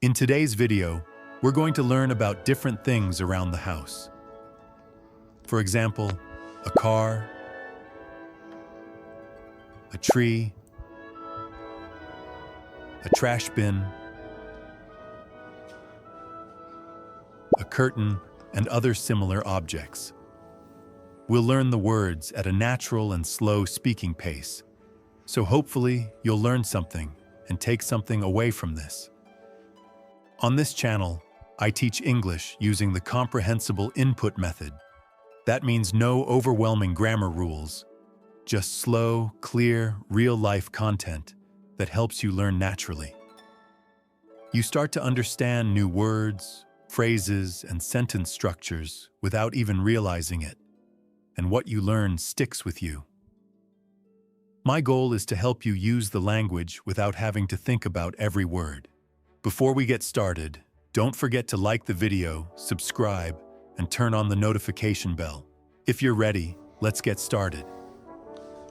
In today's video, we're going to learn about different things around the house. For example, a car, a tree, a trash bin, a curtain, and other similar objects. We'll learn the words at a natural and slow speaking pace, so hopefully you'll learn something and take something away from this. On this channel, I teach English using the Comprehensible Input method. That means no overwhelming grammar rules, just slow, clear, real-life content that helps you learn naturally. You start to understand new words, phrases, and sentence structures without even realizing it, and what you learn sticks with you. My goal is to help you use the language without having to think about every word. Before we get started, don't forget to like the video, subscribe, and turn on the notification bell. If you're ready, let's get started.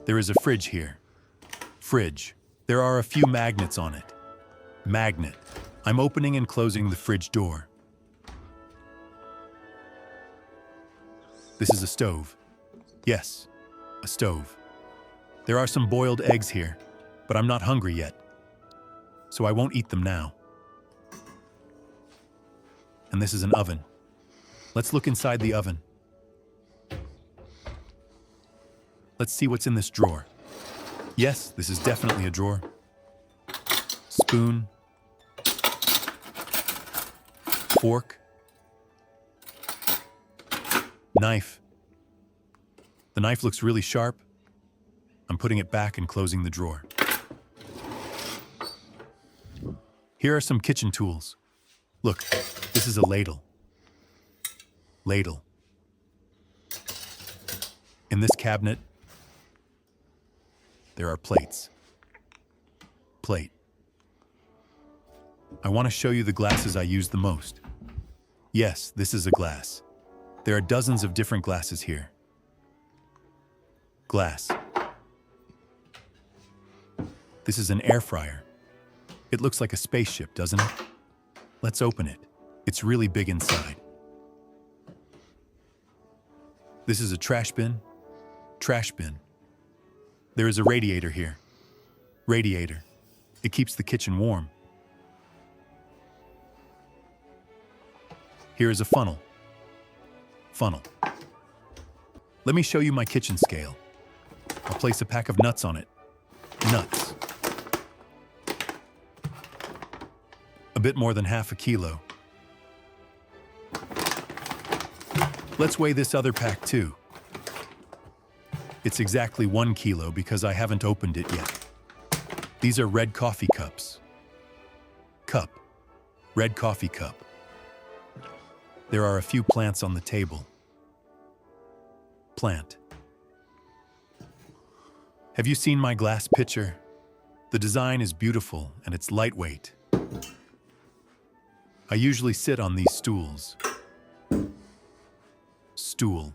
There is a fridge here. Fridge. There are a few magnets on it. Magnet. I'm opening and closing the fridge door. This is a stove. Yes, a stove. There are some boiled eggs here, but I'm not hungry yet, so I won't eat them now. And this is an oven. Let's look inside the oven. Let's see what's in this drawer. Yes, this is definitely a drawer. Spoon. Fork. Knife. The knife looks really sharp. I'm putting it back and closing the drawer. Here are some kitchen tools. Look, this is a ladle. Ladle. In this cabinet, there are plates. Plate. I want to show you the glasses I use the most. Yes, this is a glass. There are dozens of different glasses here. Glass. This is an air fryer. It looks like a spaceship, doesn't it? Let's open it. It's really big inside. This is a trash bin. Trash bin. There is a radiator here. Radiator. It keeps the kitchen warm. Here is a funnel. Funnel. Let me show you my kitchen scale. I'll place a pack of nuts on it. Nuts. A bit more than half a kilo. Let's weigh this other pack too. It's exactly 1 kilo because I haven't opened it yet. These are red coffee cups. Cup. Red coffee cup. There are a few plants on the table. Plant. Have you seen my glass pitcher? The design is beautiful and it's lightweight. I usually sit on these stools. Stool.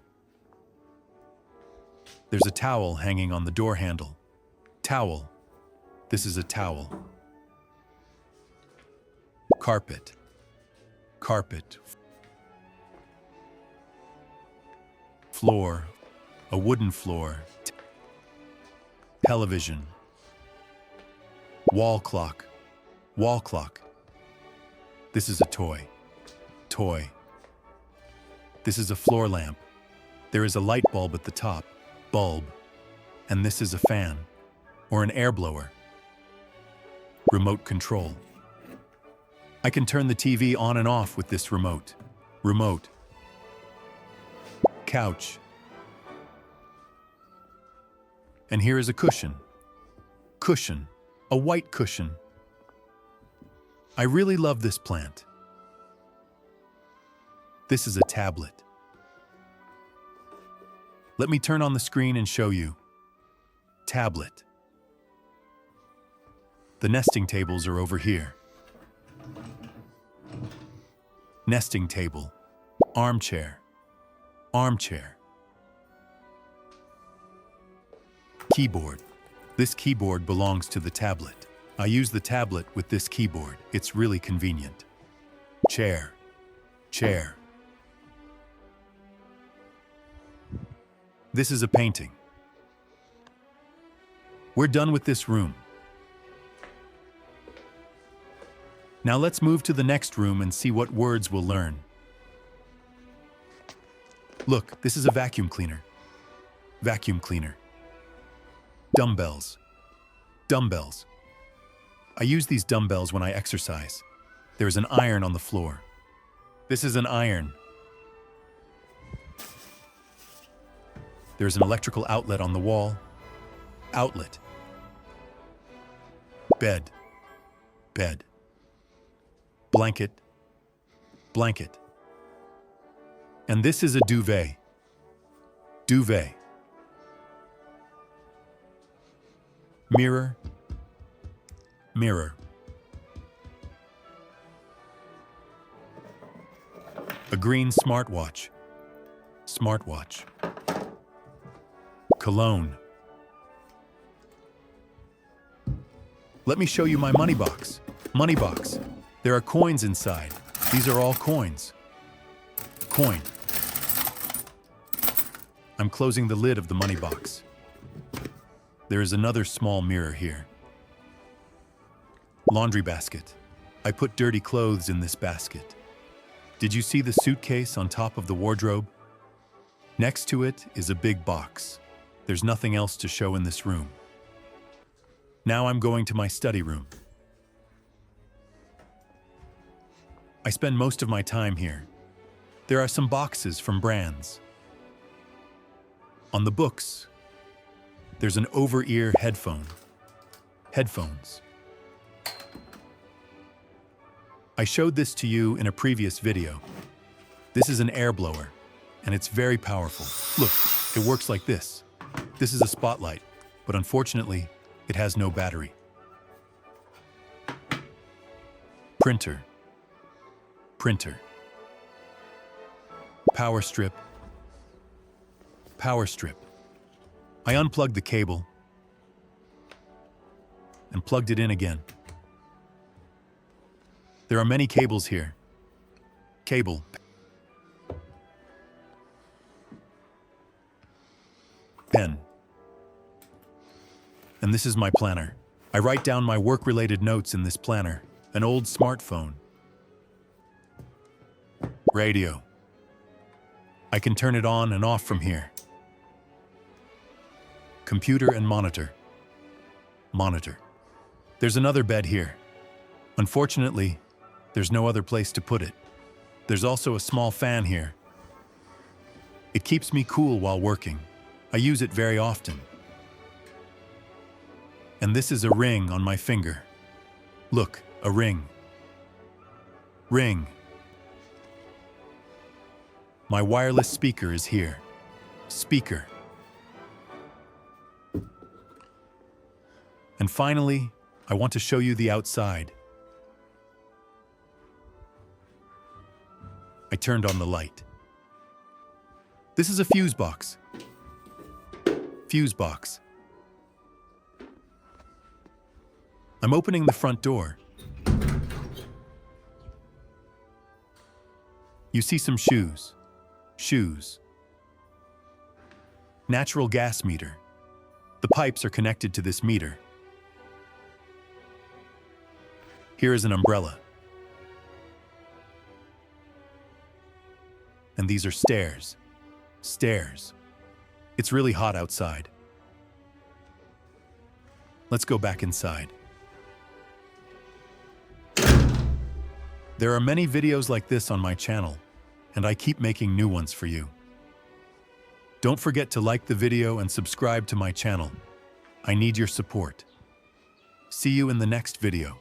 There's a towel hanging on the door handle. Towel. This is a towel. Carpet. Carpet. Floor. A wooden floor. Television. Wall clock. Wall clock. This is a toy. Toy. This is a floor lamp. There is a light bulb at the top. Bulb. And this is a fan, or an air blower. Remote control. I can turn the TV on and off with this remote. Remote. Couch. And here is a cushion. Cushion. A white cushion. I really love this plant. This is a tablet. Let me turn on the screen and show you. Tablet. The nesting tables are over here. Nesting table. Armchair. Armchair. Keyboard. This keyboard belongs to the tablet. I use the tablet with this keyboard. It's really convenient. chair, chair. This is a painting. We're done with this room. Now let's move to the next room and see what words we'll learn. Look, this is a vacuum cleaner. Vacuum cleaner. Dumbbells. Dumbbells. I use these dumbbells when I exercise. There is an iron on the floor. This is an iron. There is an electrical outlet on the wall. Outlet. Bed. Bed. Blanket. Blanket. And this is a duvet. Duvet. Mirror. Mirror. A green smartwatch. Smartwatch. Cologne. Let me show you my money box. Money box. There are coins inside. These are all coins. Coin. I'm closing the lid of the money box. There is another small mirror here. Laundry basket. I put dirty clothes in this basket. Did you see the suitcase on top of the wardrobe? Next to it is a big box. There's nothing else to show in this room. Now I'm going to my study room. I spend most of my time here. There are some boxes from brands. On the books, there's an over-ear headphone. Headphones. I showed this to you in a previous video. This is an air blower, and it's very powerful. Look, it works like this. This is a spotlight, but unfortunately, it has no battery. Printer. Printer. Power strip. Power strip. I unplugged the cable and plugged it in again. There are many cables here. Cable. Pen. And this is my planner. I write down my work-related notes in this planner. An old smartphone. Radio. I can turn it on and off from here. Computer and monitor. Monitor. There's another bed here. Unfortunately, there's no other place to put it. There's also a small fan here. It keeps me cool while working. I use it very often. And this is a ring on my finger. Look, a ring. Ring. My wireless speaker is here. Speaker. And finally, I want to show you the outside. I turned on the light. This is a fuse box. Fuse box. I'm opening the front door. You see some shoes. Shoes. Natural gas meter. The pipes are connected to this meter. Here is an umbrella. And these are stairs. Stairs. It's really hot outside. Let's go back inside. There are many videos like this on my channel, and I keep making new ones for you. Don't forget to like the video and subscribe to my channel. I need your support. See you in the next video.